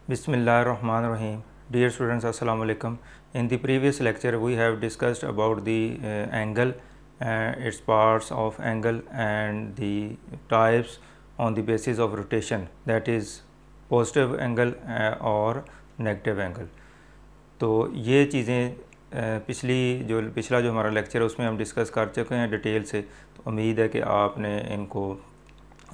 Bismillahirrahmanirrahim. Dear students, Assalamu alaikum. In the previous lecture, we have discussed about the angle, its parts of angle and the types on the basis of rotation, that is positive angle or negative angle. तो ये चीज़ें पिछला जो हमारा lecture है उसमें हम discuss कर चुके हैं डिटेल से। तो उम्मीद है कि आपने इनको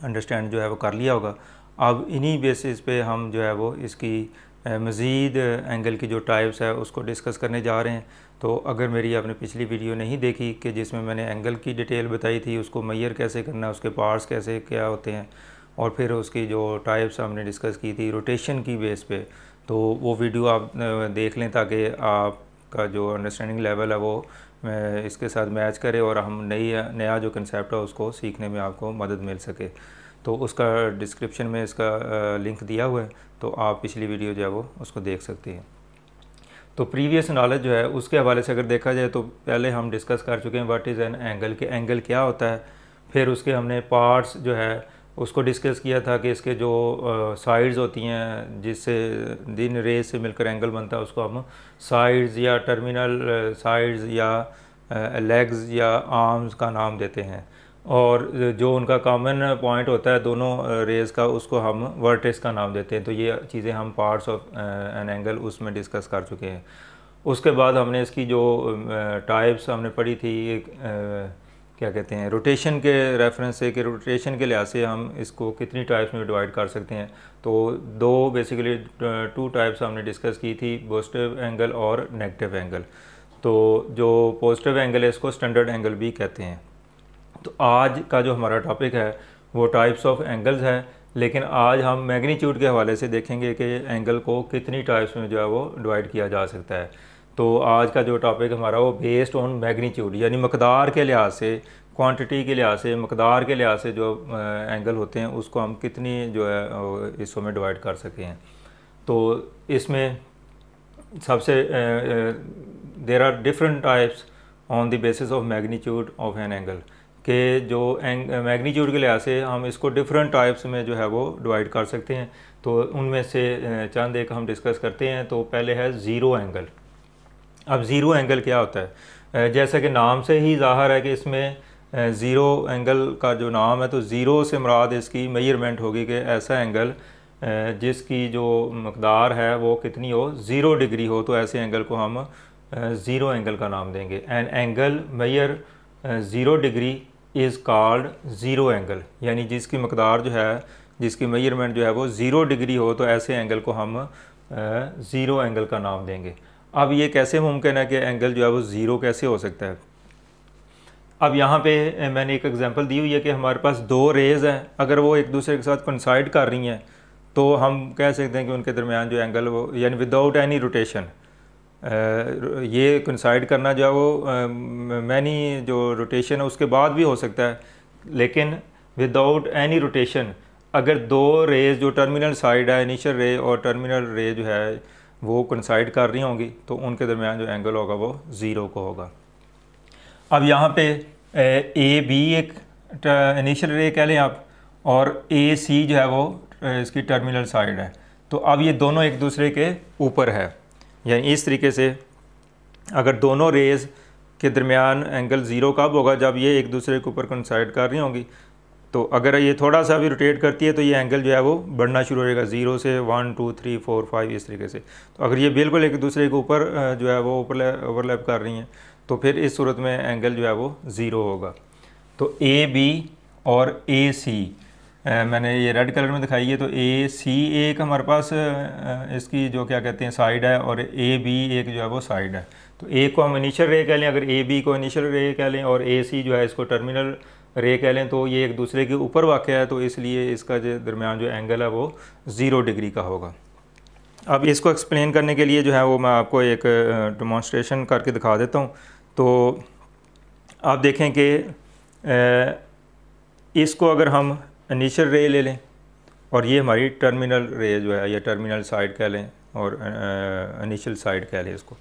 अंडरस्टैंड जो है वो कर लिया होगा। अब इन्हीं बेसिस पे हम जो है वो इसकी मज़ीद एंगल की जो टाइप्स है उसको डिस्कस करने जा रहे हैं। तो अगर मेरी आपने पिछली वीडियो नहीं देखी कि जिसमें मैंने एंगल की डिटेल बताई थी, उसको मेजर कैसे करना है, उसके पार्ट्स कैसे क्या होते हैं और फिर उसकी जो टाइप्स हमने डिस्कस की थी रोटेशन की बेस पे, तो वो वीडियो आप देख लें ताकि आपका जो अंडरस्टैंडिंग लेवल है वो इसके साथ मैच करे और हम नया जो कंसेप्ट है उसको सीखने में आपको मदद मिल सके। तो उसका डिस्क्रिप्शन में इसका लिंक दिया हुआ है, तो आप पिछली वीडियो जो है वो उसको देख सकते हैं। तो प्रीवियस नॉलेज जो है उसके हवाले से अगर देखा जाए तो पहले हम डिस्कस कर चुके हैं व्हाट इज़ एन एंगल, के एंगल क्या होता है। फिर उसके हमने पार्ट्स जो है उसको डिस्कस किया था कि इसके जो साइड्स होती हैं जिससे जिन रेज से मिलकर एंगल बनता है उसको हम साइड्स या टर्मिनल साइड्स या लेग्स या आर्म्स का नाम देते हैं, और जो उनका कॉमन पॉइंट होता है दोनों रेज़ का उसको हम वर्टेक्स का नाम देते हैं। तो ये चीज़ें हम पार्ट्स ऑफ एन एंगल उसमें डिस्कस कर चुके हैं। उसके बाद हमने इसकी जो टाइप्स हमने पढ़ी थी क्या कहते हैं रोटेशन के रेफरेंस से, कि रोटेशन के लिहाज से हम इसको कितनी टाइप्स में डिवाइड कर सकते हैं। तो दो बेसिकली टू टाइप्स हमने डिस्कस की थी, पॉजिटिव एंगल और नेगेटिव एंगल। तो जो पॉजिटिव एंगल है इसको स्टैंडर्ड एंगल भी कहते हैं। तो आज का जो हमारा टॉपिक है वो टाइप्स ऑफ एंगल्स है, लेकिन आज हम मैग्नीट्यूड के हवाले से देखेंगे कि एंगल को कितनी टाइप्स में जो है वो डिवाइड किया जा सकता है। तो आज का जो टॉपिक हमारा वो बेस्ड ऑन मैग्नीट्यूड, यानी मकदार के लिहाज से, क्वांटिटी के लिहाज से, मकदार के लिहाज से जो एंगल होते हैं उसको हम कितनी जो है हिस्सों में डिवाइड कर सके हैं। तो इसमें सबसे there are different types on the basis of magnitude of an angle, कि जो मैग्नीट्यूड के लिहाज से हम इसको डिफरेंट टाइप्स में जो है वो डिवाइड कर सकते हैं। तो उनमें से चंद एक हम डिस्कस करते हैं। तो पहले है ज़ीरो एंगल। अब ज़ीरो एंगल क्या होता है? जैसा कि नाम से ही ज़ाहिर है कि इसमें ज़ीरो एंगल का जो नाम है, तो ज़ीरो से मुराद इसकी मेजरमेंट होगी कि ऐसा एंगल जिसकी जो मकदार है वो कितनी हो, 0 डिग्री हो, तो ऐसे एंगल को हम ज़ीरो एंगल का नाम देंगे। An angle measure 0 degree is called zero angle, यानी जिसकी मकदार जो है, जिसकी मेजरमेंट जो है वो 0 डिग्री हो, तो ऐसे एंगल को हम ज़ीरो एंगल का नाम देंगे। अब ये कैसे मुमकिन है कि एंगल जो है वो ज़ीरो कैसे हो सकता है? अब यहाँ पे मैंने एक एग्जांपल दी हुई है कि हमारे पास दो रेज़ हैं, अगर वो एक दूसरे के साथ कोइंसाइड कर रही हैं तो हम कह सकते हैं कि उनके दरमियान जो एंगल वो, यानी विदाउट एनी रोटेशन, ये कोइंसाइड करना जो है वो मैनी जो रोटेशन है उसके बाद भी हो सकता है, लेकिन विदाउट एनी रोटेशन अगर दो रेज जो टर्मिनल साइड है, इनिशियल रे और टर्मिनल रे जो है वो कोइंसाइड कर रही होंगी, तो उनके दरमियान जो एंगल होगा वो ज़ीरो को होगा। अब यहाँ पे ए बी एक इनिशियल रे कह लें आप, और ए सी जो है वो इसकी टर्मिनल साइड है। तो अब ये दोनों एक दूसरे के ऊपर है, यानी इस तरीके से अगर दोनों रेज़ के दरमियान एंगल ज़ीरो कब होगा? जब ये एक दूसरे के ऊपर कोइंसाइड कर रही होंगी। तो अगर ये थोड़ा सा भी रोटेट करती है तो ये एंगल जो है वो बढ़ना शुरू हो जाएगा, 0 से 1 2 3 4 5 इस तरीके से। तो अगर ये बिल्कुल एक दूसरे के ऊपर जो है वो ओवरलैप कर रही हैं तो फिर इस सूरत में एंगल जो है वो ज़ीरो होगा। तो ए बी और ए सी मैंने ये रेड कलर में दिखाई है। तो ए सी एक हमारे पास इसकी जो क्या कहते हैं साइड है, और ए बी एक जो है वो साइड है। तो ए को हम इनिशियल रे कह लें, अगर ए बी को इनिशियल रे कह लें, और ए सी जो है इसको टर्मिनल रे कह लें, तो ये एक दूसरे के ऊपर वाक़ है, तो इसलिए इसका जो दरमियान जो एंगल है वो 0 डिग्री का होगा। अब इसको एक्सप्लेन करने के लिए जो है वो मैं आपको एक डेमोन्स्ट्रेशन करके दिखा देता हूँ। तो आप देखें कि इसको अगर हम इनिशियल रे ले लें और ये हमारी टर्मिनल रे जो है या टर्मिनल साइड कह लें और इनिशियल साइड कह लें इसको।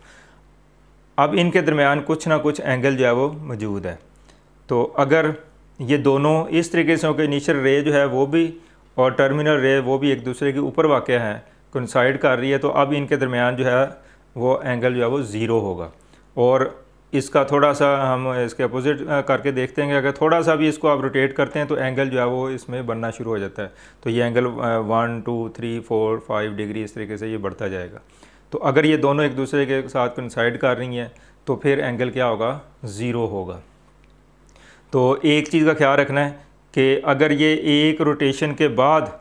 अब इनके दरमियान कुछ ना कुछ एंगल जो है वो मौजूद है। तो अगर ये दोनों इस तरीके से हो कि इनिशियल रे जो है वो भी और टर्मिनल रे वो भी एक दूसरे के ऊपर वाक़ हैं, कोइंसाइड कर रही है, तो अब इनके दरमियान जो है वो एंगल जो है वो ज़ीरो होगा। और इसका थोड़ा सा हम इसके अपोजिट करके देखते हैं कि अगर थोड़ा सा भी इसको आप रोटेट करते हैं तो एंगल जो है वो इसमें बनना शुरू हो जाता है। तो ये एंगल 1 2 3 4 5 डिग्री इस तरीके से ये बढ़ता जाएगा। तो अगर ये दोनों एक दूसरे के साथ कोइंसाइड कर रही हैं तो फिर एंगल क्या होगा, ज़ीरो होगा। तो एक चीज़ का ख्याल रखना है कि अगर ये एक रोटेशन के बाद,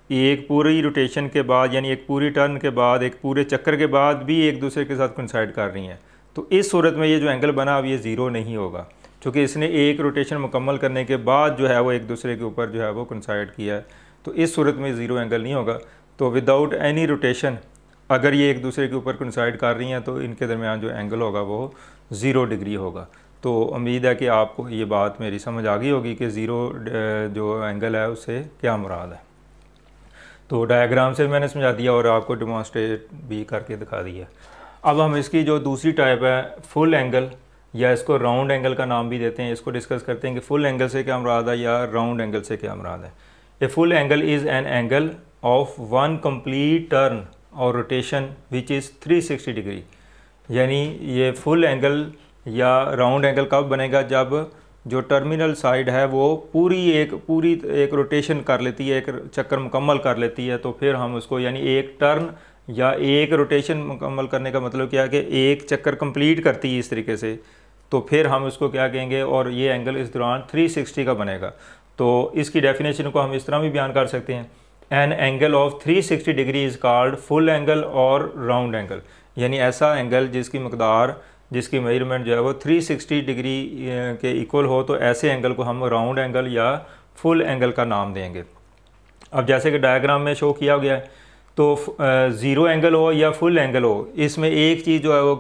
एक पूरी रोटेशन के बाद यानी एक पूरी टर्न के बाद, एक पूरे चक्कर के बाद भी एक दूसरे के साथ कोइंसाइड कर रही हैं, तो इस सूरत में ये जो एंगल बना अब ये ज़ीरो नहीं होगा, क्योंकि इसने एक रोटेशन मुकम्मल करने के बाद जो है वो एक दूसरे के ऊपर जो है वो कोइंसाइड किया है। तो इस सूरत में ज़ीरो एंगल नहीं होगा। तो विदाउट एनी रोटेशन अगर ये एक दूसरे के ऊपर कोइंसाइड कर रही हैं तो इनके दरमियान जो एंगल होगा वो 0 डिग्री होगा। तो उम्मीद है कि आपको ये बात मेरी समझ आ गई होगी कि ज़ीरो जो एंगल है उससे क्या मुराद है। तो डायग्राम से मैंने समझा दिया और आपको डिमॉन्स्ट्रेट भी करके दिखा दिया। अब हम इसकी जो दूसरी टाइप है फुल एंगल, या इसको राउंड एंगल का नाम भी देते हैं, इसको डिस्कस करते हैं कि फुल एंगल से क्या मुराद है या राउंड एंगल से क्या मुराद है। A full angle is an angle of one complete turn और रोटेशन विच इज़ 360 डिग्री। यानी ये फुल एंगल या राउंड एंगल कब बनेगा, जब जो टर्मिनल साइड है वो पूरी एक रोटेशन कर लेती है, एक चक्कर मुकम्मल कर लेती है, तो फिर हम उसको यानी एक टर्न या एक रोटेशन मुकम्मल करने का मतलब क्या है कि एक चक्कर कंप्लीट करती है इस तरीके से, तो फिर हम उसको क्या कहेंगे, और ये एंगल इस दौरान 360 का बनेगा। तो इसकी डेफिनेशन को हम इस तरह भी बयान कर सकते हैं, N angle of 360 degree is called full angle और राउंड एंगल। यानी ऐसा एंगल जिसकी मकदार, जिसकी मेजरमेंट जो है वो 360 डिग्री के इक्वल हो, तो ऐसे एंगल को हम राउंड एंगल या फुल एंगल का नाम देंगे। अब जैसे कि डायग्राम में शो किया गया है, तो ज़ीरो एंगल हो या फुल एंगल हो, इसमें एक चीज़ जो है वो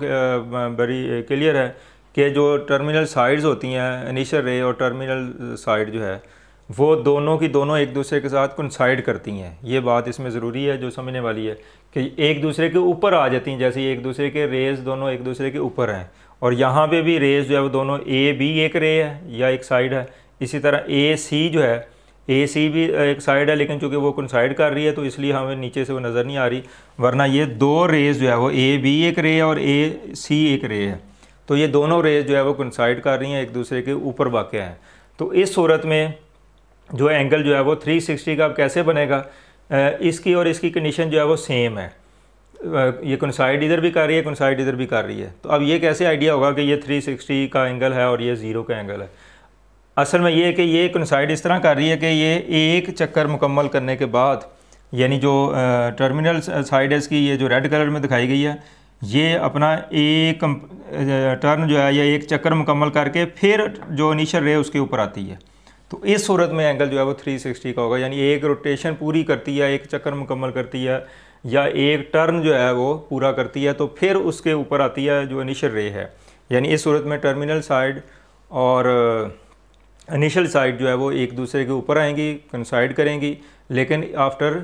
बड़ी क्लियर है कि जो टर्मिनल साइड्स होती हैं, इनिशियल रे और टर्मिनल साइड जो है वो दोनों की दोनों एक दूसरे के साथ कोइंसाइड करती हैं। ये बात इसमें ज़रूरी है जो समझने वाली है कि एक दूसरे के ऊपर आ जाती हैं, जैसे एक दूसरे के रेज़ दोनों एक दूसरे के ऊपर हैं, और यहाँ पे भी रेज़ जो है वो दोनों ए बी एक रे है या एक साइड है, इसी तरह ए सी जो है, ए सी भी एक साइड है, लेकिन चूँकि वो कोइंसाइड कर रही है तो इसलिए हमें नीचे से वो नज़र नहीं आ रही, वरना ये दो रेज़ जो है वो ए बी एक रे और ए सी एक रे है। तो ये दोनों रेज़ जो है वो कोइंसाइड कर रही हैं, एक दूसरे के ऊपर वाक़ हैं। तो इस सूरत में जो एंगल जो है वो 360 का अब कैसे बनेगा, इसकी और इसकी कंडीशन जो है वो सेम है। ये कोइंसाइड इधर भी कर रही है, कोइंसाइड इधर भी कर रही है, तो अब ये कैसे आइडिया होगा कि ये 360 का एंगल है और ये 0 का एंगल है। असल में ये है कि ये कोइंसाइड इस तरह कर रही है कि ये एक चक्कर मुकम्मल करने के बाद, यानी जो टर्मिनल साइड है इसकी, ये जो रेड कलर में दिखाई गई है, ये अपना एक टर्न जो है या एक चक्कर मुकम्मल करके फिर जो इनिशियल रे उसके ऊपर आती है। तो इस सूरत में एंगल जो है वो 360 का होगा, यानी एक रोटेशन पूरी करती है, एक चक्कर मुकम्मल करती है या एक टर्न जो है वो पूरा करती है, तो फिर उसके ऊपर आती है जो इनिशियल रे है। यानी इस सूरत में टर्मिनल साइड और इनिशियल साइड जो है वो एक दूसरे के ऊपर आएंगी, कोइंसाइड करेंगी, लेकिन आफ्टर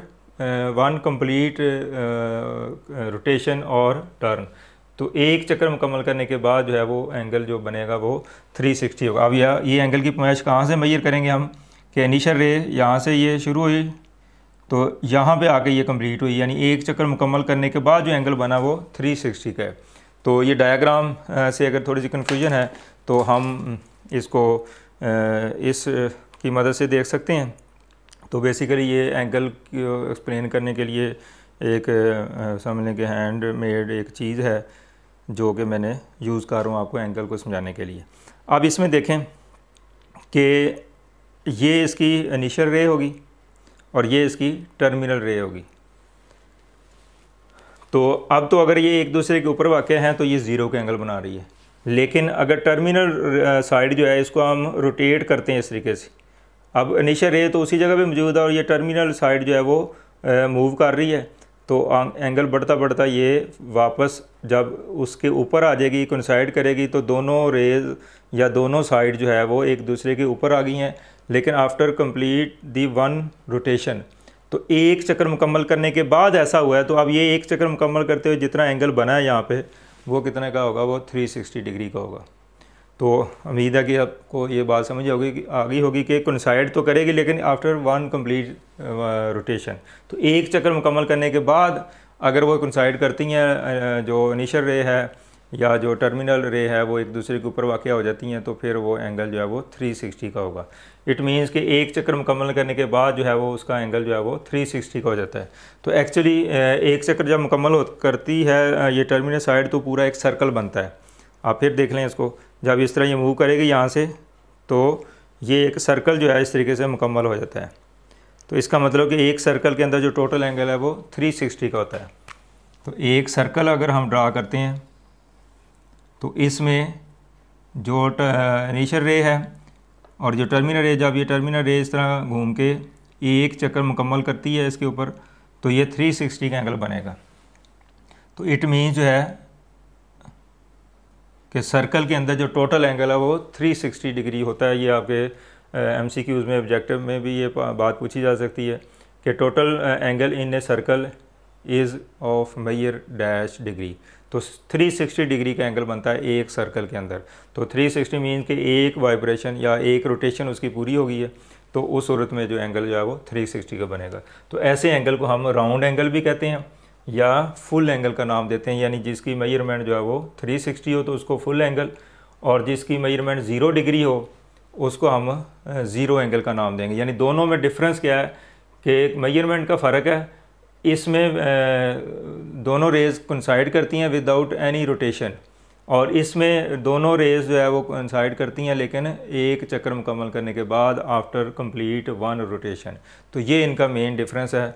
वन कंप्लीट रोटेशन और टर्न, तो एक चक्कर मुकम्मल करने के बाद जो है वो एंगल जो बनेगा वो 360 होगा। अब ये एंगल की पैमाइश कहाँ से मेजर करेंगे हम, कि इनिशियल रे यहाँ से ये शुरू हुई तो यहाँ पे आके ये कंप्लीट हुई, यानी एक चक्कर मुकम्मल करने के बाद जो एंगल बना वो 360 का है। तो ये डायग्राम से अगर थोड़ी सी कन्फ्यूजन है तो हम इसको इस की मदद से देख सकते हैं। तो बेसिकली ये एंगल को एक्सप्लेन करने के लिए एक समझ लें कि हैंड मेड एक चीज़ है जो कि मैंने यूज़ कर रहा हूँ आपको एंगल को समझाने के लिए। अब इसमें देखें कि ये इसकी इनिशियल रे होगी और ये इसकी टर्मिनल रे होगी। तो अब तो अगर ये एक दूसरे के ऊपर वाक़ हैं तो ये 0 का एंगल बना रही है, लेकिन अगर टर्मिनल साइड जो है इसको हम रोटेट करते हैं इस तरीके से, अब इनिशियल रे तो उसी जगह पे मौजूद है और ये टर्मिनल साइड जो है वो मूव कर रही है, तो एंगल बढ़ता बढ़ता ये वापस जब उसके ऊपर आ जाएगी, कोइंसाइड करेगी, तो दोनों रेज या दोनों साइड जो है वो एक दूसरे के ऊपर आ गई हैं। लेकिन after complete the one rotation, तो एक चक्कर मुकम्मल करने के बाद ऐसा हुआ है, तो अब ये एक चक्कर मुकम्मल करते हुए जितना एंगल बना है यहाँ पे वो कितने का होगा, वो 360 डिग्री का होगा। तो उम्मीद है कि आपको ये बात समझ आ गई होगी कि कोइंसाइड तो करेगी लेकिन आफ्टर वन कंप्लीट रोटेशन। तो एक चक्कर मुकम्मल करने के बाद अगर वो कोइंसाइड करती हैं, जो इनिशियल रे है या जो टर्मिनल रे है वो एक दूसरे के ऊपर वाक़या हो जाती हैं, तो फिर वो एंगल जो है वो 360 का होगा। इट मीन्स कि एक चक्कर मुकम्मल करने के बाद जो है वो उसका एंगल जो है वो 360 का हो जाता है। तो एक्चुअली एक चक्कर जब मुकम्मल करती है ये टर्मिनल साइड, तो पूरा एक सर्कल बनता है। आप फिर देख लें इसको, जब इस तरह ये मूव करेगी यहाँ से, तो ये एक सर्कल जो है इस तरीके से मुकम्मल हो जाता है। तो इसका मतलब कि एक सर्कल के अंदर जो टोटल एंगल है वो 360 का होता है। तो एक सर्कल अगर हम ड्रा करते हैं तो इसमें जो इनिशियल रे है और जो टर्मिनल रे, जब ये टर्मिनल रे इस तरह घूम के एक चक्कर मुकम्मल करती है इसके ऊपर, तो ये 360 का एंगल बनेगा। तो इट मीन्स जो है कि सर्कल के अंदर जो टोटल एंगल है वो 360 डिग्री होता है। ये आपके MCQs में, ऑब्जेक्टिव में भी ये बात पूछी जा सकती है कि total angle in a circle is of measure dash degree. तो 360 डिग्री का एंगल बनता है एक सर्कल के अंदर। तो 360 मीन कि एक वाइब्रेशन या एक रोटेशन उसकी पूरी हो गई है, तो उस सूरत में जो एंगल जो है वो 360 का बनेगा। तो ऐसे एंगल को हम राउंड एंगल भी कहते हैं या फुल एंगल का नाम देते हैं, यानी जिसकी मेजरमेंट जो है वो 360 हो तो उसको फुल एंगल, और जिसकी मेजरमेंट 0 डिग्री हो उसको हम ज़ीरो एंगल का नाम देंगे। यानी दोनों में डिफरेंस क्या है कि मेजरमेंट का फ़र्क है, इसमें दोनों रेज़ कोइंसाइड करती हैं विदाउट एनी रोटेशन, और इसमें दोनों रेज़ जो है वो कोइंसाइड करती हैं लेकिन एक चक्कर मुकम्मल करने के बाद आफ्टर कंप्लीट वन रोटेशन। तो ये इनका मेन डिफरेंस है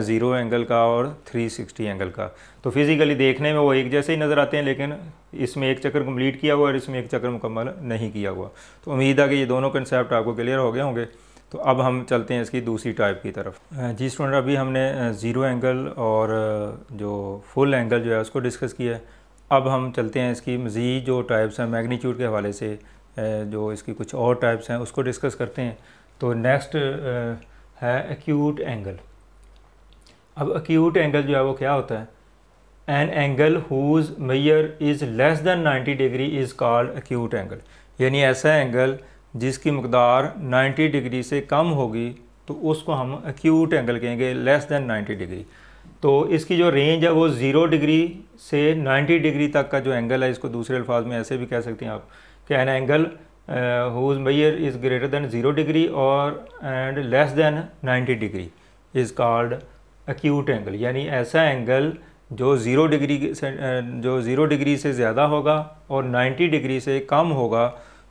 ज़ीरो एंगल का और 360 एंगल का। तो फिज़िकली देखने में वो एक जैसे ही नज़र आते हैं, लेकिन इसमें एक चक्कर कंप्लीट किया हुआ और इसमें एक चक्कर मुकम्मल नहीं किया हुआ। तो उम्मीद है कि ये दोनों कंसेप्ट आपको क्लियर हो गए होंगे। तो अब हम चलते हैं इसकी दूसरी टाइप की तरफ। जी स्टूडेंट, अभी हमने ज़ीरो एंगल और जो फुल एंगल जो है उसको डिस्कस किया है। अब हम चलते हैं इसकी मज़ीद जो टाइप्स हैं मैग्नीट्यूड के हवाले से, जो इसकी कुछ और टाइप्स हैं उसको डिस्कस करते हैं। तो नेक्स्ट है एक्यूट एंगल। अब एक्यूट एंगल जो है वो क्या होता है? An angle whose measure is less than 90 degree is called acute angle. यानी ऐसा एंगल जिसकी मकदार 90 डिग्री से कम होगी तो उसको हम एक्यूट एंगल कहेंगे, लेस दैन 90 डिग्री। तो इसकी जो रेंज है वो 0 डिग्री से 90 डिग्री तक का जो एंगल है, इसको दूसरे अल्फाज में ऐसे भी कह सकते हैं आप कि an angle whose measure is greater than 0 degree और and less than 90 degree is called acute angle. यानी ऐसा एंगल जो 0 डिग्री से ज़्यादा होगा और 90 डिग्री से कम होगा,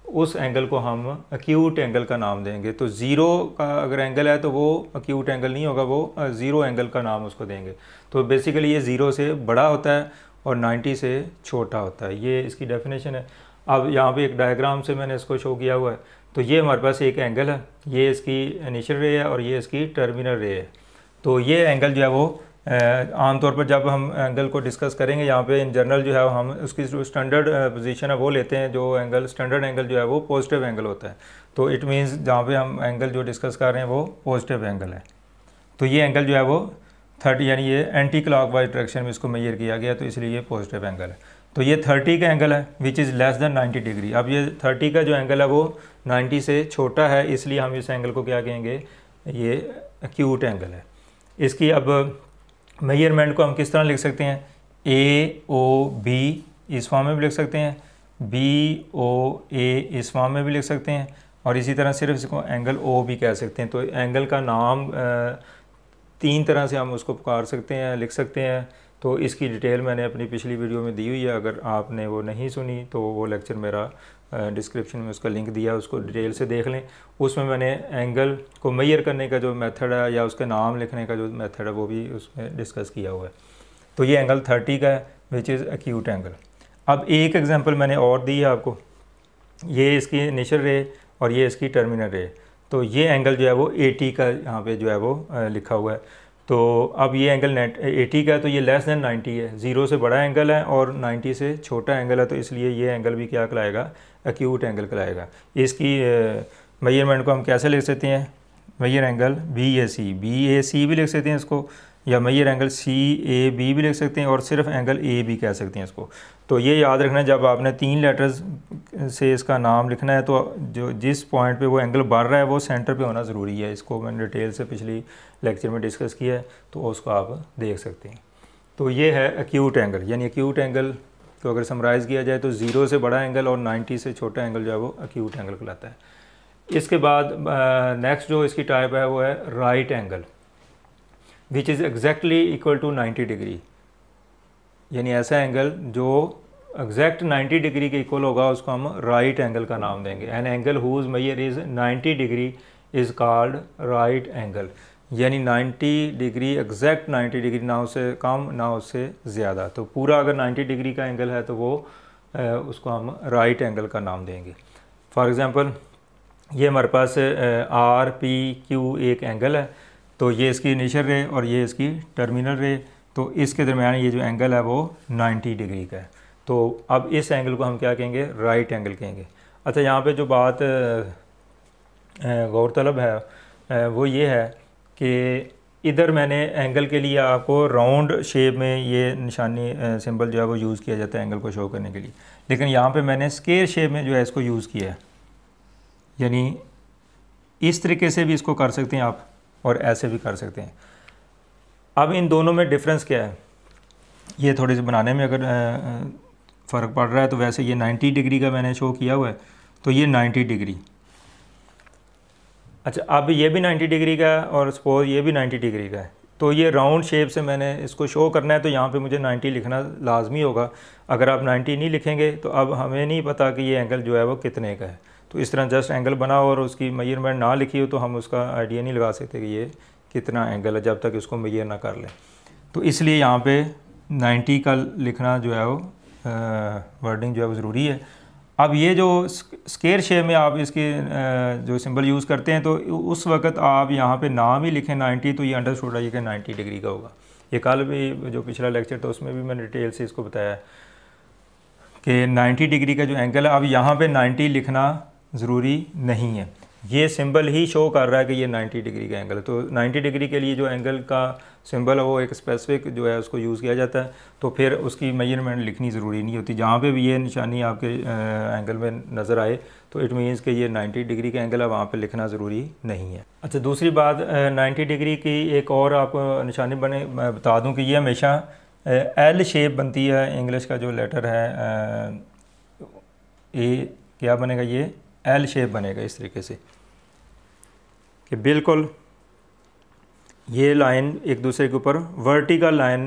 उस एंगल को हम एक्यूट एंगल का नाम देंगे। तो ज़ीरो का अगर एंगल है तो वो एक्यूट एंगल नहीं होगा, वो ज़ीरो एंगल का नाम उसको देंगे। तो बेसिकली ये 0 से बड़ा होता है और 90 से छोटा होता है। ये इसकी डेफिनेशन है। अब यहाँ पे एक डायग्राम से मैंने इसको शो किया हुआ है। तो ये हमारे पास एक एंगल है, ये इसकी इनिशियल रे है और ये इसकी टर्मिनल रे है। तो ये एंगल जो है वो आमतौर पर जब हम एंगल को डिस्कस करेंगे यहाँ पे इन जनरल जो है हम उसकी जो स्टैंडर्ड पोजीशन है वो लेते हैं। जो एंगल स्टैंडर्ड एंगल जो है वो पॉजिटिव एंगल होता है। तो इट मींस जहाँ पे हम एंगल जो डिस्कस कर रहे हैं वो पॉजिटिव एंगल है। तो ये एंगल जो है वो 30, यानी ये एंटी क्लॉकवाइज डायरेक्शन में इसको मेजर किया गया, तो इसलिए ये पॉजिटिव एंगल है। तो ये 30 का एंगल है which is less than 90 degree. अब ये 30 का जो एंगल है वो 90 से छोटा है, इसलिए हम इस एंगल को क्या कहेंगे, ये एक्यूट एंगल है। इसकी अब मेजरमेंट को हम किस तरह लिख सकते हैं? AOB इस फॉर्म में भी लिख सकते हैं, BOA इस फॉर्म में भी लिख सकते हैं, और इसी तरह सिर्फ इसको एंगल O भी कह सकते हैं। तो एंगल का नाम 3 तरह से हम उसको पुकार सकते हैं, लिख सकते हैं। तो इसकी डिटेल मैंने अपनी पिछली वीडियो में दी हुई है, अगर आपने वो नहीं सुनी तो वो लेक्चर मेरा डिस्क्रिप्शन में उसका लिंक दिया, उसको डिटेल से देख लें। उसमें मैंने एंगल को मेजर करने का जो मेथड है या उसके नाम लिखने का जो मेथड है वो भी उसमें डिस्कस किया हुआ है। तो ये एंगल 30 का है विच इज़ एक्यूट एंगल। अब एक एग्जांपल मैंने और दी है आपको, ये इसकी इनिशियल रे और ये इसकी टर्मिनल रे। तो ये एंगल जो है वो 80 का यहाँ पे जो है वो लिखा हुआ है। तो अब ये एंगल 80 का है, तो ये लेस दैन 90 है, 0 से बड़ा एंगल है और 90 से छोटा एंगल है, तो इसलिए ये एंगल भी क्या कहलाएगा, एक्यूट एंगल कहलाएगा। इसकी मेजरमेंट को हम कैसे लिख सकते हैं? मेजर एंगल BAC भी लिख सकते हैं इसको, या मेजर एंगल CAB भी लिख सकते हैं और सिर्फ एंगल A भी कह सकते हैं इसको। तो ये याद रखना है, जब आपने 3 लेटर्स से इसका नाम लिखना है तो जो जिस पॉइंट पे वो एंगल बढ़ रहा है वो सेंटर पे होना ज़रूरी है। इसको मैंने डिटेल से पिछली लेक्चर में डिस्कस किया है, तो उसको आप देख सकते हैं। तो ये है एक्यूट एंगल, यानी एक्यूट एंगल को अगर समराइज़ किया जाए तो 0 से बड़ा एंगल और 90 से छोटा एंगल जो है वो एक्यूट एंगल कहलाता है। इसके बाद नेक्स्ट जो इसकी टाइप है वो है right angle, which is exactly equal to 90 degree, यानी ऐसा एंगल जो एग्जैक्ट 90 डिग्री के इक्वल होगा उसको हम राइट एंगल का नाम देंगे। An angle whose measure is 90 degree is called right angle, यानी 90 डिग्री एग्जैक्ट 90 डिग्री, ना उससे कम ना उससे ज़्यादा। तो पूरा अगर 90 डिग्री का एंगल है तो वो उसको हम राइट एंगल का नाम देंगे। फॉर एग्ज़ाम्पल ये हमारे पास RPQ एक एंगल है, तो ये इसकी इनिशियल रे और ये इसकी टर्मिनल रे, तो इसके दरमियान ये जो एंगल है वो 90 डिग्री का है। तो अब इस एंगल को हम क्या कहेंगे, राइट एंगल कहेंगे। अच्छा, यहाँ पे जो बात गौरतलब है वो ये है कि इधर मैंने एंगल के लिए आपको राउंड शेप में ये निशानी सिंबल जो है वो यूज़ किया जाता है एंगल को शो करने के लिए, लेकिन यहाँ पे मैंने स्क्वायर शेप में जो है इसको यूज़ किया है, यानी इस तरीके से भी इसको कर सकते हैं आप और ऐसे भी कर सकते हैं। अब इन दोनों में डिफरेंस क्या है, ये थोड़ी सी बनाने में अगर फ़र्क पड़ रहा है, तो वैसे ये 90 डिग्री का मैंने शो किया हुआ है, तो ये 90 डिग्री। अच्छा, अब ये भी 90 डिग्री का है और सपोज ये भी 90 डिग्री का है, तो ये राउंड शेप से मैंने इसको शो करना है, तो यहाँ पे मुझे 90 लिखना लाजमी होगा। अगर आप 90 नहीं लिखेंगे तो अब हमें नहीं पता कि ये एंगल जो है वो कितने का है। तो इस तरह जस्ट एंगल बना और उसकी मेजरमेंट ना लिखी हो तो हम उसका आइडिया नहीं लगा सकते कि ये कितना एंगल है जब तक इसको मेजर ना कर लें। तो इसलिए यहाँ पे 90 का लिखना जो है वो वर्डिंग जो है वो ज़रूरी है। अब ये जो स्क्वायर शेप में आप इसके जो सिंबल यूज़ करते हैं, तो उस वक्त आप यहाँ पे नाम ही लिखें 90, तो ये अंडरस्टूड है कि 90 डिग्री का होगा। ये कल भी जो पिछला लेक्चर था उसमें भी मैंने डिटेल से इसको बताया कि 90 डिग्री का जो एंगल है, अब यहाँ पे 90 लिखना ज़रूरी नहीं है, ये सिंबल ही शो कर रहा है कि ये 90 डिग्री का एंगल है। तो 90 डिग्री के लिए जो एंगल का सिंबल है वो एक स्पेसिफिक जो है उसको यूज़ किया जाता है, तो फिर उसकी मेजरमेंट लिखनी ज़रूरी नहीं होती। जहाँ पे भी ये निशानी आपके एंगल में नज़र आए तो इट मीन्स कि ये 90 डिग्री का एंगल है, वहाँ पे लिखना ज़रूरी नहीं है। अच्छा, दूसरी बात 90 डिग्री की एक और आपको निशानी मैं बता दूँ कि ये हमेशा L शेप बनती है। इंग्लिश का जो लेटर है ए क्या बनेगा, ये L शेप बनेगा इस तरीके से कि बिल्कुल ये लाइन एक दूसरे के ऊपर वर्टिकल लाइन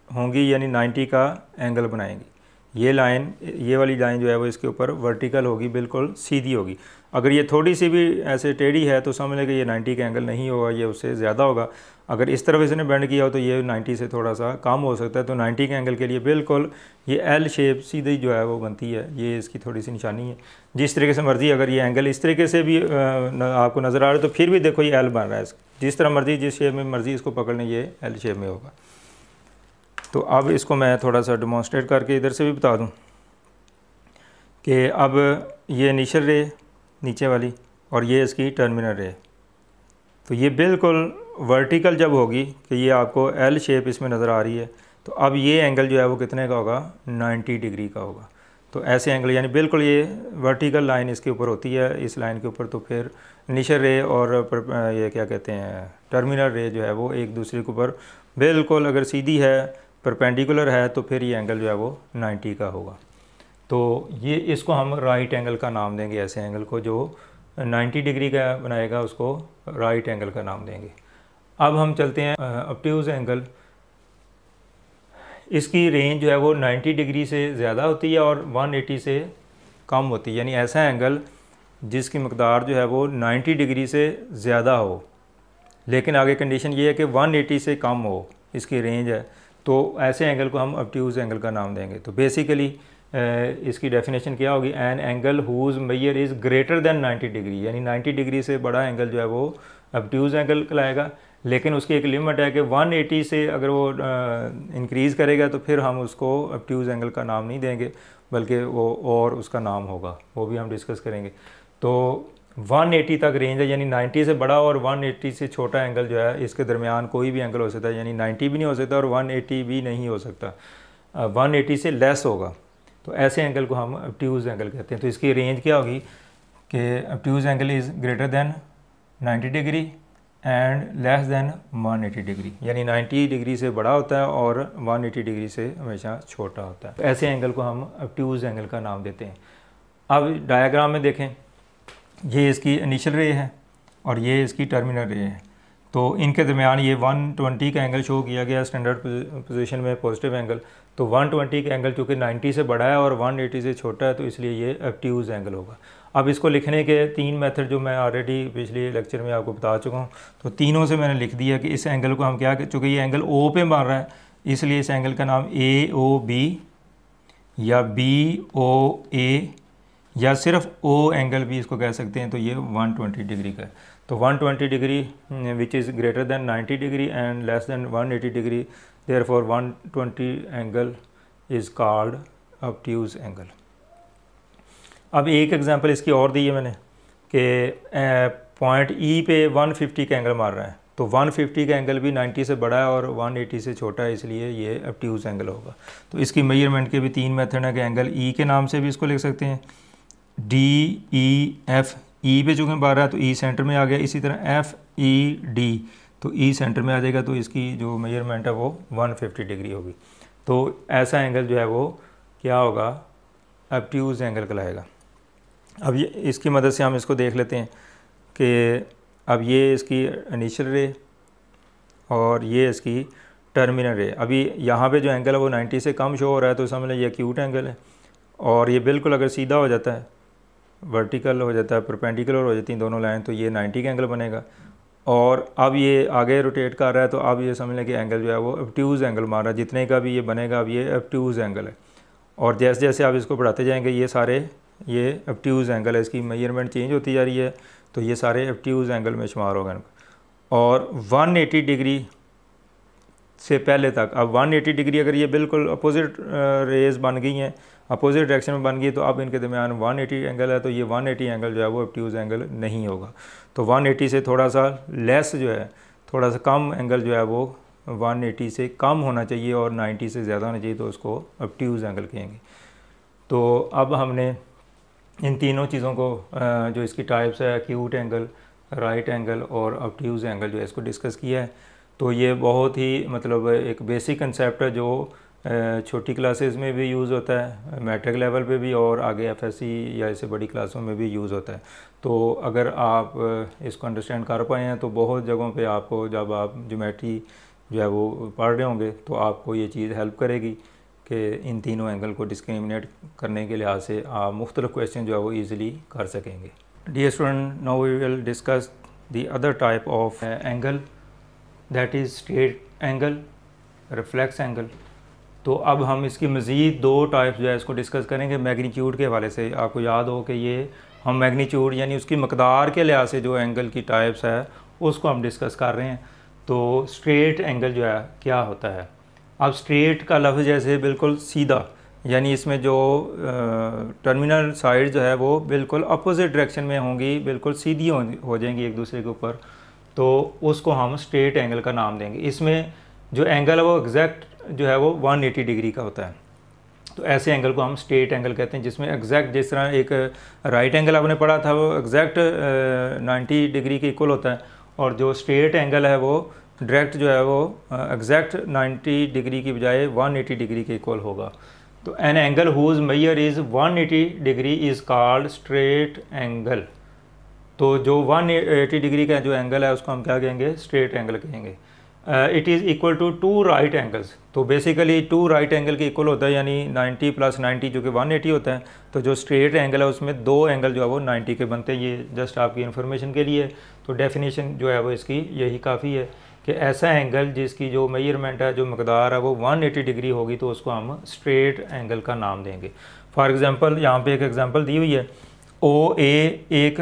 होंगी, यानी 90 का एंगल बनाएंगी। ये लाइन, ये वाली लाइन जो है वो इसके ऊपर वर्टिकल होगी, बिल्कुल सीधी होगी। अगर ये थोड़ी सी भी ऐसे टेढ़ी है तो समझ लें कि ये 90 का एंगल नहीं होगा, ये उससे ज़्यादा होगा। अगर इस तरफ इसने बेंड किया हो तो ये 90 से थोड़ा सा कम हो सकता है। तो 90 के एंगल के लिए बिल्कुल ये L शेप सीधी जो है वो बनती है, ये इसकी थोड़ी सी निशानी है। जिस तरीके से मर्ज़ी अगर ये एंगल इस तरीके से भी आपको नज़र आ रहा है तो फिर भी देखो ये L बन रहा है। जिस तरह मर्ज़ी, जिस शेप में मर्ज़ी इसको पकड़ लें, ये L शेप में होगा। तो अब इसको मैं थोड़ा सा डेमोंस्ट्रेट करके इधर से भी बता दूँ कि अब ये इनिशियल रे नीचे वाली और ये इसकी टर्मिनल रे, तो ये बिल्कुल वर्टिकल जब होगी कि ये आपको L शेप इसमें नज़र आ रही है, तो अब ये एंगल जो है वो कितने का होगा, 90 डिग्री का होगा। तो ऐसे एंगल यानी बिल्कुल ये वर्टिकल लाइन इसके ऊपर होती है, इस लाइन के ऊपर, तो फिर इनिशियल रे और ये क्या कहते हैं टर्मिनल रे जो है वो एक दूसरे के ऊपर बिल्कुल अगर सीधी है, परपेंडिकुलर है, तो फिर ये एंगल जो है वो 90 का होगा। तो ये इसको हम राइट एंगल का नाम देंगे। ऐसे एंगल को जो 90 डिग्री का बनाएगा उसको राइट एंगल का नाम देंगे। अब हम चलते हैं ऑब्ट्यूज़ एंगल। इसकी रेंज जो है वो 90 डिग्री से ज़्यादा होती है और 180 से कम होती है, यानी ऐसा एंगल जिसकी मकदार जो है वो 90 डिग्री से ज़्यादा हो, लेकिन आगे कंडीशन ये है कि 180 से कम हो इसकी रेंज है, तो ऐसे एंगल को हम ऑब्ट्यूज़ एंगल का नाम देंगे। तो बेसिकली इसकी डेफिनेशन क्या होगी, an angle whose measure is greater than 90 degree, यानी 90 डिग्री से बड़ा एंगल जो है वो ऑब्ट्यूज़ एंगल कहलाएगा। लेकिन उसकी एक लिमिट है कि 180 से अगर वो इंक्रीज़ करेगा तो फिर हम उसको ऑब्ट्यूज़ एंगल का नाम नहीं देंगे, बल्कि वो और उसका नाम होगा, वो भी हम डिस्कस करेंगे। तो 180 तक रेंज है, यानी 90 से बड़ा और 180 से छोटा एंगल जो है, इसके दरमियान कोई भी एंगल हो सकता है, यानी 90 भी नहीं हो सकता और 180 भी नहीं हो सकता, 180 से लेस होगा। तो ऐसे एंगल को हम ऑब्ट्यूज़ एंगल कहते हैं। तो इसकी रेंज क्या होगी कि obtuse angle is greater than 90 degree and less than 180 degree, यानी 90 डिग्री से बड़ा होता है और 180 डिग्री से हमेशा छोटा होता है। तो ऐसे एंगल को हम ऑब्ट्यूज़ एंगल का नाम देते हैं। अब डायग्राम में देखें, ये इसकी इनिशियल रे है और ये इसकी टर्मिनल रे है। तो इनके दरमियान ये 120 का एंगल शो किया गया स्टैंडर्ड पोजीशन में, पॉजिटिव एंगल। तो 120 का एंगल चूँकि 90 से बड़ा है और 180 से छोटा है, तो इसलिए ये ऑब्ट्यूज़ एंगल होगा। अब इसको लिखने के 3 मेथड जो मैं ऑलरेडी पिछले लेक्चर में आपको बता चुका हूँ, तो तीनों से मैंने लिख दिया कि इस एंगल को हम क्या, चूँकि ये एंगल ओ पे मार रहा है, इसलिए इस एंगल का नाम AOB या BOA या सिर्फ O एंगल भी इसको कह सकते हैं। तो ये 120 डिग्री का है। तो 120 degree which is greater than 90 degree and less than 180 degree, therefore 120 angle is called obtuse angle. अब एक एग्जांपल इसकी और दी है मैंने कि पॉइंट E पे 150 का एंगल मार रहा है। तो 150 का एंगल भी 90 से बड़ा है और 180 से छोटा है, इसलिए ये ऑब्ट्यूज़ एंगल होगा। तो इसकी मेजरमेंट के भी 3 मेथड हैं कि एंगल E के नाम से भी इसको लिख सकते हैं, DEF, E पे चूँकि मार रहा है तो E सेंटर में आ गया, इसी तरह FED, तो E सेंटर में आ जाएगा, तो इसकी जो मेजरमेंट है वो 150 डिग्री होगी। तो ऐसा एंगल जो है वो क्या होगा, ऑब्ट्यूज़ एंगल कहलाएगा। अब ये इसकी मदद से हम इसको देख लेते हैं कि अब ये इसकी इनिशियल रे और ये इसकी टर्मिनल रे। अभी यहाँ पे जो एंगल है वो 90 से कम शो हो रहा है, तो समझ लें ये एक्यूट एंगल है। और ये बिल्कुल अगर सीधा हो जाता है, वर्टिकल हो जाता है, परपेंडिकुलर हो जाती हैं दोनों लाइन, तो ये 90 का एंगल बनेगा। और अब ये आगे रोटेट कर रहा है, तो अब ये समझ लें कि एंगल जो है वो ऑब्ट्यूज़ एंगल मार रहा है, जितने का भी ये बनेगा अब ये ऑब्ट्यूज़ एंगल है। और जैसे जैसे आप इसको बढ़ाते जाएंगे ये सारे ये ऑब्ट्यूज़ एंगल है, इसकी मेजरमेंट चेंज होती जा रही है, तो ये सारे ऑब्ट्यूज़ एंगल में शुमार होगा। और 180 डिग्री से पहले तक, अब 180 डिग्री अगर ये बिल्कुल अपोजिट रेज बन गई हैं, अपोजिट डायरेक्शन में बन गई, तो अब इनके दरमियान 180 एंगल है, तो ये 180 एंगल जो है वो ऑब्ट्यूज़ एंगल नहीं होगा। तो 180 से थोड़ा सा लेस जो है, थोड़ा सा कम एंगल जो है वो 180 से कम होना चाहिए और 90 से ज़्यादा होना चाहिए, तो उसको ऑब्ट्यूज़ एंगल कहेंगे। तो अब हमने इन तीनों चीज़ों को जो इसकी टाइप्स है, एक्यूट एंगल, राइट एंगल और ऑब्ट्यूज़ एंगल, जो है इसको डिस्कस किया है। तो ये बहुत ही मतलब एक बेसिक कंसेप्ट है जो छोटी क्लासेस में भी यूज़ होता है, मैट्रिक लेवल पे भी, और आगे FSC या इससे बड़ी क्लासों में भी यूज़ होता है। तो अगर आप इसको अंडरस्टैंड कर पाए हैं, तो बहुत जगहों पे आपको जब आप ज्योमेट्री जो है वो पढ़ रहे होंगे, तो आपको ये चीज़ हेल्प करेगी कि इन तीनों एंगल को डिस्क्रिमिनेट करने के लिहाज से आप मुख्तलिफ क्वेश्चन जो है वो ईज़िली कर सकेंगे। Dear student, now we will discuss the other type of angle, that is straight angle, reflex angle. तो अब हम इसकी मज़ीद 2 टाइप्स जो है इसको डिस्कस करेंगे मैग्नीट्यूड के हवाले से। आपको याद हो कि ये हम मैग्नीट्यूड यानी उसकी मकदार के लिहाज से जो एंगल की टाइप्स है उसको हम डिस्कस कर रहे हैं। तो स्ट्रेट एंगल जो है क्या होता है। अब स्ट्रेट का लफ्ज़ जैसे बिल्कुल सीधा, यानी इसमें जो टर्मिनल साइड जो है वो बिल्कुल अपोजिट डायरेक्शन में होंगी, बिल्कुल सीधी हो जाएंगी एक दूसरे के ऊपर, तो उसको हम स्ट्रेट एंगल का नाम देंगे। इसमें जो एंगल है वो एग्जैक्ट जो है वो 180 डिग्री का होता है। तो ऐसे एंगल को हम स्ट्रेट एंगल कहते हैं, जिसमें एग्जैक्ट, जिस तरह एक राइट एंगल आपने पढ़ा था वो एग्जैक्ट 90 डिग्री के इक्वल होता है, और जो स्ट्रेट एंगल है वो डायरेक्ट जो है वो एग्जैक्ट 90 डिग्री की बजाय 180 डिग्री के इक्वल होगा। तो an angle whose measure is 180 degree is called straight angle. तो जो 180 डिग्री का जो एंगल है उसको हम क्या कहेंगे, स्ट्रेट एंगल कहेंगे। It is equal to 2 right angles. तो बेसिकली 2 राइट एंगल के इक्वल होता है, यानी 90 + 90 जो कि 180 होता है। तो जो स्ट्रेट एंगल है उसमें 2 एंगल जो है वो 90 के बनते हैं। ये जस्ट आपकी इन्फॉर्मेशन के लिए। तो डेफिनेशन जो है वो इसकी यही काफ़ी है कि ऐसा एंगल जिसकी जो मेजरमेंट है, जो मकदार है वो 180 डिग्री होगी, तो उसको हम स्ट्रेट एंगल का नाम देंगे। फॉर एग्ज़ाम्पल यहाँ पे एक एग्जांपल दी हुई है, OA एक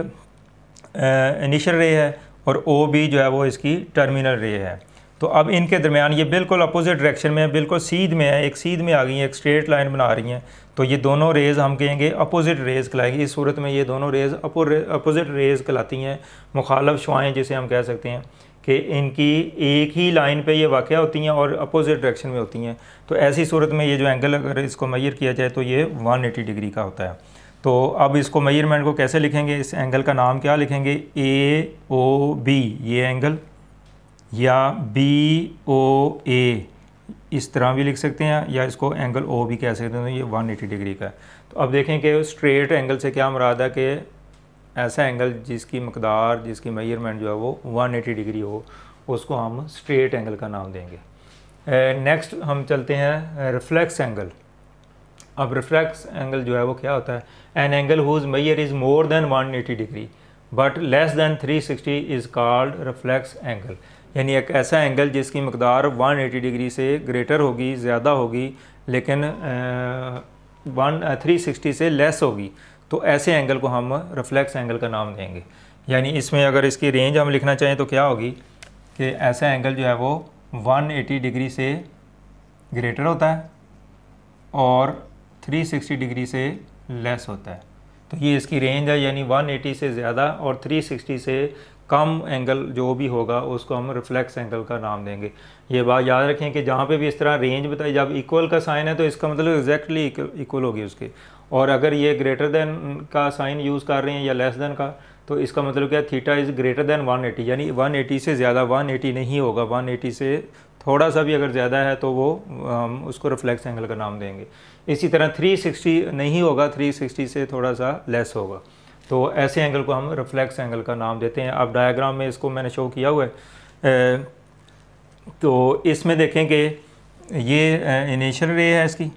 इनिशियल रे है और OB जो है वो इसकी टर्मिनल रे है। तो अब इनके दरमियान ये बिल्कुल अपोजिट डायरेक्शन में है, बिल्कुल सीध में है, एक सीध में आ गई हैं, एक स्ट्रेट लाइन बना रही हैं। तो ये दोनों रेज़ हम कहेंगे अपोजिट रेज़ कहलाएगी। इस सूरत में ये दोनों रेज़ अपोजिट रेज़ कहलाती हैं, मुखालफ शुआएँ जिसे हम कह सकते हैं कि इनकी एक ही लाइन पे ये वाक़या होती हैं और अपोजिट डायरेक्शन में होती हैं। तो ऐसी सूरत में ये जो एंगल अगर इसको मेजर किया जाए तो ये 180 डिग्री का होता है। तो अब इसको मेजरमेंट को कैसे लिखेंगे, इस एंगल का नाम क्या लिखेंगे, AOB ये एंगल, या BOA इस तरह भी लिख सकते हैं, या इसको एंगल O भी कह सकते हैं। तो ये 180 डिग्री का है। तो अब देखें कि स्ट्रेट एंगल से क्या मुराद है कि ऐसा एंगल जिसकी मकदार, जिसकी मेजरमेंट जो है वो 180 डिग्री हो, उसको हम स्ट्रेट एंगल का नाम देंगे। नेक्स्ट हम चलते हैं रिफ्लेक्स एंगल। अब रिफ्लेक्स एंगल जो है वो क्या होता है, an angle whose measure is more than 180 degree but less than 360 is called reflex angle. यानी एक ऐसा एंगल जिसकी मकदार 180 डिग्री से ग्रेटर होगी, ज़्यादा होगी, लेकिन 360 से लेस होगी, तो ऐसे एंगल को हम रिफ्लेक्स एंगल का नाम देंगे। यानी इसमें अगर इसकी रेंज हम लिखना चाहें तो क्या होगी कि ऐसा एंगल जो है वो 180 डिग्री से ग्रेटर होता है और 360 डिग्री से लेस होता है। तो ये इसकी रेंज है, यानी 180 से ज़्यादा और 360 से कम एंगल जो भी होगा उसको हम रिफ्लेक्स एंगल का नाम देंगे। ये बात याद रखें कि जहाँ पे भी इस तरह रेंज बताई, जब इक्वल का साइन है तो इसका मतलब एग्जैक्टली इक्वल होगी उसके, और अगर ये ग्रेटर देन का साइन यूज़ कर रहे हैं या लेस देन का, तो इसका मतलब क्या है, थीटा इज़ ग्रेटर देन 180, यानी 180 से ज़्यादा, 180 नहीं होगा, 180 से थोड़ा सा भी अगर ज़्यादा है तो वो हम उसको रिफ्लेक्स एंगल का नाम देंगे। इसी तरह 360 नहीं होगा, 360 से थोड़ा सा लेस होगा, तो ऐसे एंगल को हम रिफ्लेक्स एंगल का नाम देते हैं। अब डायग्राम में इसको मैंने शो किया हुआ है। तो इसमें देखें कि ये इनिशियल रे है इसकी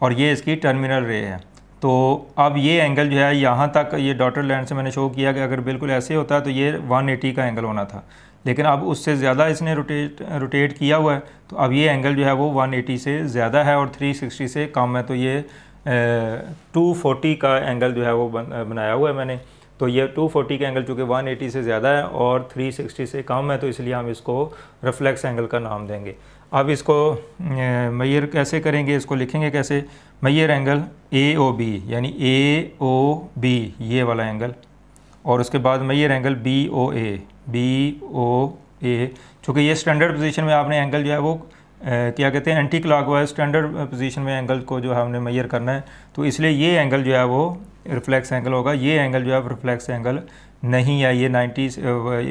और ये इसकी टर्मिनल रे है। तो अब ये एंगल जो है यहाँ तक, ये डॉटेड लाइन से मैंने शो किया कि अगर बिल्कुल ऐसे होता तो ये 180 का एंगल होना था, लेकिन अब उससे ज़्यादा इसने रोटेट किया हुआ है, तो अब ये एंगल जो है वो 180 से ज़्यादा है और 360 से कम है। तो ये 240 का एंगल जो है वो बनाया हुआ है मैंने। तो ये 240 का एंगल चूँकि 180 से ज़्यादा है और 360 से कम है, तो इसलिए हम इसको रिफ्लेक्स एंगल का नाम देंगे। अब इसको मेजर कैसे करेंगे, इसको लिखेंगे कैसे, मेजर एंगल AOB, यानी AOB ये वाला एंगल, और उसके बाद मेजर एंगल BOA। चूँकि ये स्टैंडर्ड पोजीशन में आपने एंगल जो है वो क्या कहते हैं, एंटी क्लॉकवाइज स्टैंडर्ड पोजीशन में एंगल को जो है हमने मेजर करना है, तो इसलिए ये एंगल जो है वो रिफ्लेक्स एंगल होगा। ये एंगल जो है रिफ्लेक्स एंगल नहीं है, ये 90,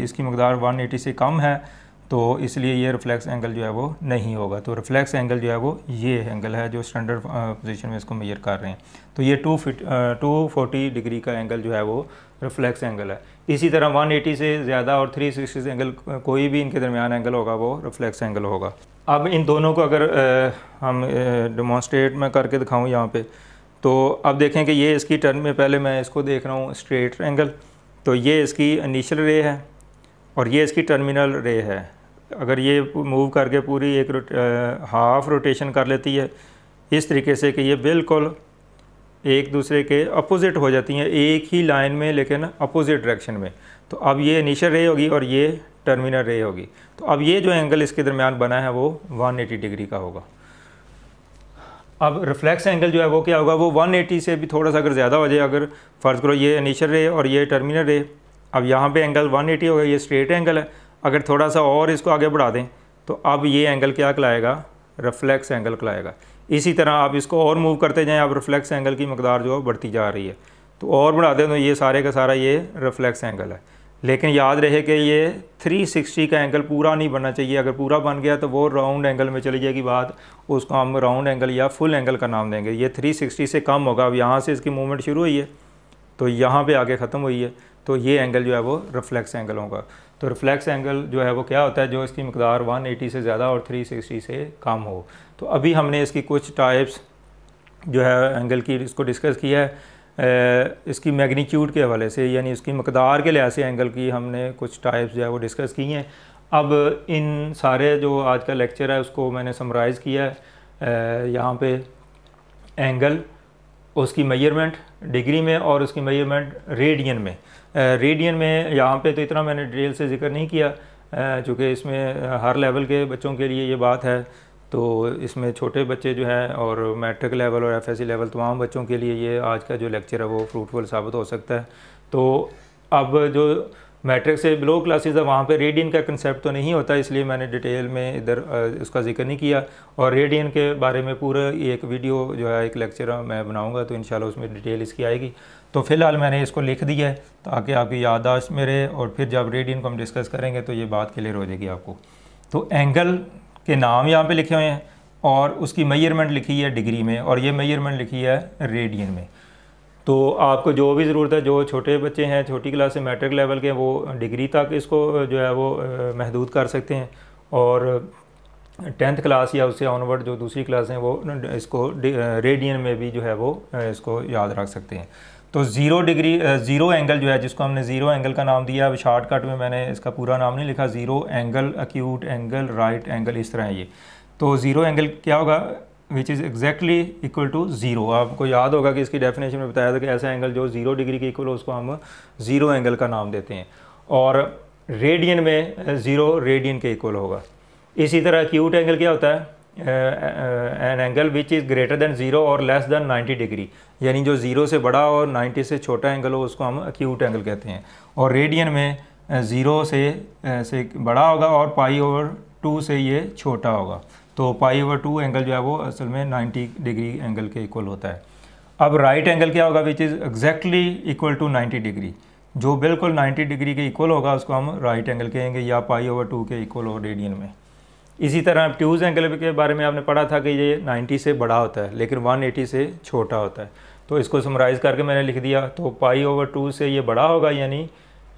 इसकी मकदार 180 से कम है, तो इसलिए ये रिफ्लेक्स एंगल जो है वो नहीं होगा। तो रिफ्लेक्स एंगल जो है वो ये एंगल है जो स्टैंडर्ड पोजीशन में इसको मेजर कर रहे हैं। तो ये 240 डिग्री का एंगल जो है वो रिफ्लेक्स एंगल है। इसी तरह 180 से ज़्यादा और 360 से एंगल, कोई भी इनके दरमियान एंगल होगा वो रिफ्लेक्स एंगल होगा। अब इन दोनों को अगर हम डेमोन्स्ट्रेट में करके दिखाऊं यहाँ पे, तो अब देखें कि ये इसकी टर्न में, पहले मैं इसको देख रहा हूँ स्ट्रेट एंगल, तो ये इसकी इनिशियल रे है और ये इसकी टर्मिनल रे है। अगर ये मूव करके पूरी एक हाफ रोटेशन कर लेती है इस तरीके से कि ये बिल्कुल एक दूसरे के अपोजिट हो जाती हैं, एक ही लाइन में लेकिन अपोजिट डायरेक्शन में, तो अब ये इनिशियल रे होगी और ये टर्मिनल रे होगी। तो अब ये जो एंगल इसके दरमियान बना है वो 180 डिग्री का होगा। अब रिफ्लेक्स एंगल जो है वो क्या होगा, वो 180 से भी थोड़ा सा अगर ज़्यादा हो जाए, अगर फ़र्ज़ करो ये इनिशियल रे और ये टर्मिनल रे, अब यहाँ पे एंगल 180 होगा, ये स्ट्रेट एंगल है, अगर थोड़ा सा और इसको आगे बढ़ा दें तो अब ये एंगल क्या कहलाएगा, रिफ्लेक्स एंगल कहलाएगा। इसी तरह आप इसको और मूव करते जाएं, अब रिफ्लेक्स एंगल की मकदार जो है बढ़ती जा रही है, तो और बढ़ा दें तो ये सारे का सारा ये रिफ्लेक्स एंगल है। लेकिन याद रहे कि ये 360 का एंगल पूरा नहीं बनना चाहिए, अगर पूरा बन गया तो वो राउंड एंगल में चली जाएगी बात, उसको हम राउंड एंगल या फुल एंगल का नाम देंगे। ये 360 से कम होगा, अब यहाँ से इसकी मूवमेंट शुरू हुई है तो यहाँ पे आगे ख़त्म हुई है, तो ये एंगल जो है वो रिफ्लेक्स एंगल होगा। तो रिफ्लेक्स एंगल जो है वो क्या होता है, जो इसकी मकदार 180 से ज़्यादा और 360 से कम हो। तो अभी हमने इसकी कुछ टाइप्स जो है एंगल की इसको डिस्कस किया है, इसकी मैग्नीट्यूड के हवाले से, यानी इसकी मकदार के लिहाज से एंगल की हमने कुछ टाइप्स जो है वो डिस्कस की हैं। अब इन सारे जो आज का लेक्चर है उसको मैंने समराइज़ किया है यहाँ पे, एंगल, उसकी मेजरमेंट डिग्री में और उसकी मेजरमेंट रेडियन में। रेडियन में यहाँ पे तो इतना मैंने डिटेल से जिक्र नहीं किया, चूँकि इसमें हर लेवल के बच्चों के लिए ये बात है, तो इसमें छोटे बच्चे जो हैं और मैट्रिक लेवल और एफएससी लेवल तमाम बच्चों के लिए ये आज का जो लेक्चर है वो फ्रूटफुल साबित हो सकता है। तो अब जो मैट्रिक से बिलो क्लासेस है वहाँ पे रेडियन का कंसेप्ट तो नहीं होता, इसलिए मैंने डिटेल में इधर उसका जिक्र नहीं किया। और रेडियन के बारे में पूरा एक वीडियो जो है एक लेक्चर मैं बनाऊंगा, तो इंशाल्लाह उसमें डिटेल इसकी आएगी। तो फ़िलहाल मैंने इसको लिख दिया है ताकि आपकी याददाश्त में रहे, और फिर जब रेडियन को हम डिस्कस करेंगे तो ये बात क्लियर हो जाएगी आपको। तो एंगल के नाम यहाँ पे लिखे हुए हैं और उसकी मेजरमेंट लिखी है डिग्री में, और ये मेजरमेंट लिखी है रेडियन में। तो आपको जो भी ज़रूरत है, जो छोटे बच्चे हैं छोटी क्लास से मैट्रिक लेवल के, वो डिग्री तक इसको जो है वो महदूद कर सकते हैं, और 10th क्लास या उससे ऑनवर्ड जो दूसरी क्लास हैं वो इसको रेडियन में भी जो है वो इसको याद रख सकते हैं। तो ज़ीरो एंगल जो है, जिसको हमने ज़ीरो एंगल का नाम दिया, अब शॉर्टकट में मैंने इसका पूरा नाम नहीं लिखा, zero angle, acute angle, right angle, इस तरह है ये। तो ज़ीरो एंगल क्या होगा, which is exactly equal to zero. आपको याद होगा कि इसकी डेफिनेशन में बताया था कि ऐसा एंगल जो 0 डिग्री के इक्वल हो उसको हम ज़ीरो एंगल का नाम देते हैं, और रेडियन में 0 रेडियन के इक्वल होगा। इसी तरह एक्यूट एंगल क्या होता है, an angle which is greater than 0 और लेस दैन 90 डिग्री, यानी जो 0 से बड़ा और 90 से छोटा एंगल हो उसको हम एक्यूट एंगल कहते हैं। और रेडियन में 0 से बड़ा होगा और π/2 से ये छोटा होगा। तो π/2 एंगल जो है वो असल में 90 डिग्री एंगल के इक्वल होता है। अब राइट एंगल क्या होगा, which is exactly equal to 90 degree, जो बिल्कुल 90 डिग्री के इक्वल होगा उसको हम राइट एंगल कहेंगे, या π/2 के इक्वल हो रेडियन में। इसी तरह ऑब्ट्यूज एंगल के बारे में आपने पढ़ा था कि ये 90 से बड़ा होता है लेकिन 180 से छोटा होता है। तो इसको समराइज़ करके मैंने लिख दिया, तो π/2 से ये बड़ा होगा, यानी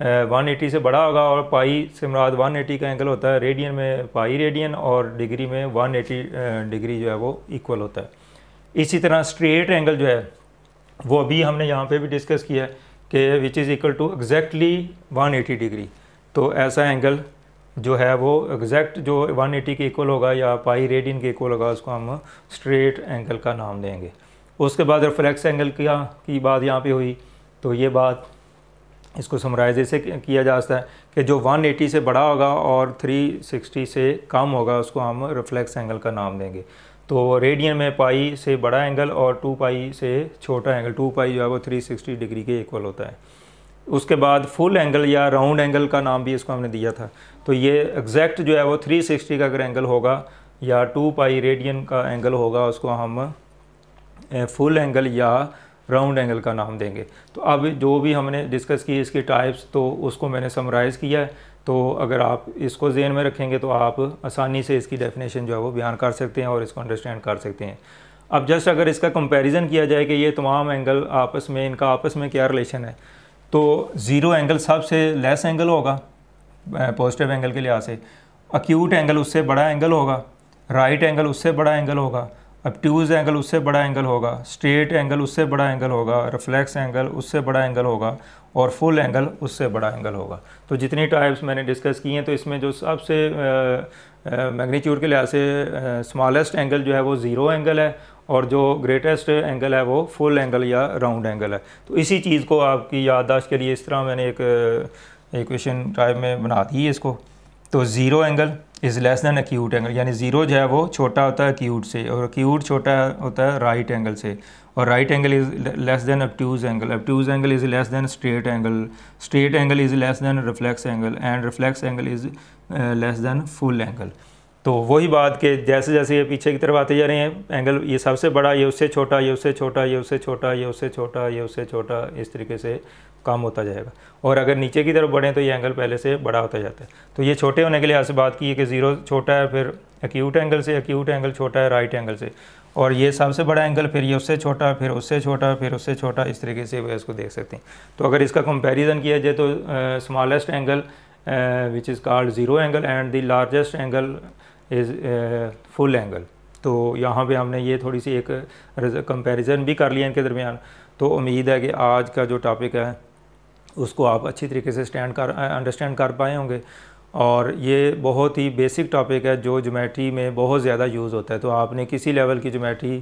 180 से बड़ा होगा, और पाई से मुराद 180 का एंगल होता है, रेडियन में पाई रेडियन, और डिग्री में 180 डिग्री जो है वो इक्वल होता है। इसी तरह स्ट्रेट एंगल जो है वो अभी हमने यहाँ पे भी डिस्कस किया है कि which is equal to exactly 180 degree. तो ऐसा एंगल जो है वो एग्जैक्ट जो 180 के इक्वल होगा या पाई रेडियन के इक्वल होगा उसको हम स्ट्रेट एंगल का नाम देंगे। उसके बाद रिफ्लेक्स एंगल की बात यहाँ पे हुई, तो ये बात इसको समराइज ऐसे किया जा सकता है कि जो 180 से बड़ा होगा और 360 से कम होगा उसको हम रिफ्लेक्स एंगल का नाम देंगे। तो रेडियन में पाई से बड़ा एंगल और 2 पाई से छोटा एंगल, 2 पाई जो है वो 360 डिग्री के इक्वल होता है। उसके बाद फुल एंगल या राउंड एंगल का नाम भी इसको हमने दिया था। तो ये एग्जैक्ट जो है वो 360 का अगर एंगल होगा या 2 पाई रेडियन का एंगल होगा उसको हम फुल एंगल या राउंड एंगल का नाम देंगे। तो अब जो भी हमने डिस्कस की इसकी टाइप्स, तो उसको मैंने समराइज़ किया है। तो अगर आप इसको ज़हन में रखेंगे तो आप आसानी से इसकी डेफिनेशन जो है वो बयान कर सकते हैं और इसको अंडरस्टैंड कर सकते हैं। अब जस्ट अगर इसका कंपैरिजन किया जाए कि ये तमाम एंगल आपस में, इनका आपस में क्या रिलेशन है, तो ज़ीरो एंगल सबसे लेस एंगल होगा पॉजिटिव एंगल के लिहाज से, एक्यूट एंगल उससे बड़ा एंगल होगा, राइट एंगल उससे बड़ा एंगल होगा, ऑब्ट्यूज एंगल उससे बड़ा एंगल होगा, स्ट्रेट एंगल उससे बड़ा एंगल होगा, रिफ्लेक्स एंगल उससे बड़ा एंगल होगा, और फुल एंगल उससे बड़ा एंगल होगा। तो जितनी टाइप्स मैंने डिस्कस की हैं, तो इसमें जो सबसे मैग्नीट्यूड के लिहाज से स्मॉलेस्ट एंगल जो है वो ज़ीरो एंगल है, और जो ग्रेटेस्ट एंगल है वो फुल एंगल या राउंड एंगल है। तो इसी चीज़ को आपकी याददाश्त के लिए इस तरह मैंने एक इक्वेशन टाइप में बना दी है इसको। तो zero angle is less then acute angle, यानी ज़ीरो जो है वो छोटा होता है एक्यूट से, और एक्यूट छोटा होता है राइट एंगल से, और right angle is less then obtuse angle, obtuse angle is less then straight angle, straight angle is less then reflex angle, and reflex angle is less then full angle. तो वही बात कि जैसे जैसे ये पीछे की तरफ आते जा रहे हैं एंगल, ये सबसे बड़ा, ये उससे छोटा, ये उससे छोटा, ये उससे छोटा, ये उससे छोटा, ये उससे छोटा, इस तरीके से कम होता जाएगा। और अगर नीचे की तरफ बढ़ें तो ये एंगल पहले से बड़ा होता जाता है। तो ये छोटे होने के लिहाज से बात की है कि ज़ीरो छोटा है, फिर एक्यूट एंगल से, एक्यूट एंगल छोटा है राइट एंगल से, और ये सबसे बड़ा एंगल, फिर ये उससे छोटा, फिर उससे छोटा, फिर उससे छोटा, इस तरीके से इसको देख सकते हैं। तो अगर इसका कंपैरिजन किया जाए तो smallest angle which is called zero angle and the largest angle is full angle. तो यहाँ पे हमने ये थोड़ी सी एक कंपैरिजन भी कर लिया इनके दरमियान। तो उम्मीद है कि आज का जो टॉपिक है उसको आप अच्छी तरीके से अंडरस्टैंड कर पाए होंगे, और ये बहुत ही बेसिक टॉपिक है जो ज्योमेट्री में बहुत ज़्यादा यूज़ होता है। तो आपने किसी लेवल की ज्योमेट्री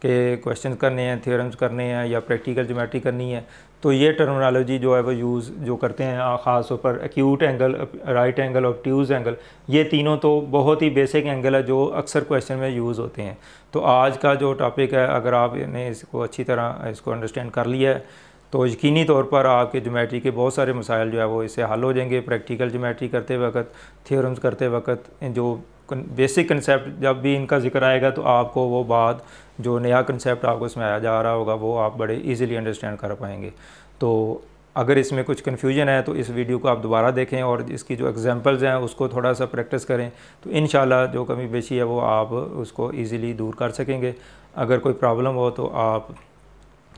के क्वेश्चन करने हैं, थ्योरम्स करने हैं, या प्रैक्टिकल ज्योमेट्री करनी है, तो ये टर्मिनोलॉजी जो है वो यूज़ जो करते हैं ख़ास तौर पर acute angle, right angle, obtuse angle, ये तीनों तो बहुत ही बेसिक एंगल है जो अक्सर क्वेश्चन में यूज़ होते हैं। तो आज का जो टॉपिक है, अगर आपने इसको अच्छी तरह इसको अंडरस्टैंड कर लिया है तो यकीनी तौर पर आपके ज्योमेट्री के बहुत सारे मसाइल जो है वो इससे हल हो जाएंगे। प्रैक्टिकल ज्योमेट्री करते वक्त, थ्योरम्स करते वक्त जो बेसिक कंसेप्ट जब भी इनका जिक्र आएगा तो आपको वो बात जो नया कंसेप्ट आपको समझाया जा रहा होगा वो आप बड़े इजीली अंडरस्टैंड कर पाएंगे। तो अगर इसमें कुछ कन्फ्यूजन है तो इस वीडियो को आप दोबारा देखें और इसकी जो एग्जांपल्स हैं उसको थोड़ा सा प्रैक्टिस करें, तो इंशाल्लाह जो कमी पेशी है वो आप उसको ईज़िली दूर कर सकेंगे। अगर कोई प्रॉब्लम हो तो आप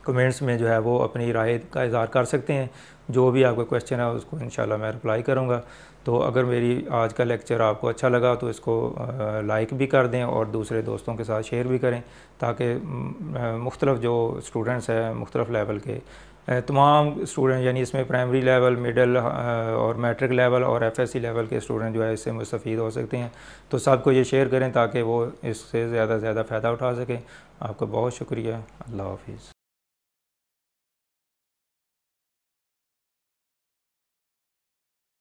कमेंट्स में जो है वो अपनी राय का इज़हार कर सकते हैं। जो भी आपका क्वेश्चन है उसको इंशाल्लाह मैं रिप्लाई करूँगा। तो अगर मेरी आज का लेक्चर आपको अच्छा लगा तो इसको लाइक भी कर दें और दूसरे दोस्तों के साथ शेयर भी करें, ताकि मुख्तलिफ़ जो स्टूडेंट्स हैं मुख्तलिफ़ लेवल के तमाम स्टूडेंट, यानी इसमें प्राइमरी लेवल, मिडल और मैट्रिक लेवल और एफएससी लेवल के स्टूडेंट जो है इससे मुस्तफ़ीद हो सकते हैं। तो सबको ये शेयर करें ताकि वो इससे ज़्यादा से ज़्यादा फ़ायदा उठा सकें। आपका बहुत शुक्रिया। अल्लाह हाफ़िज़।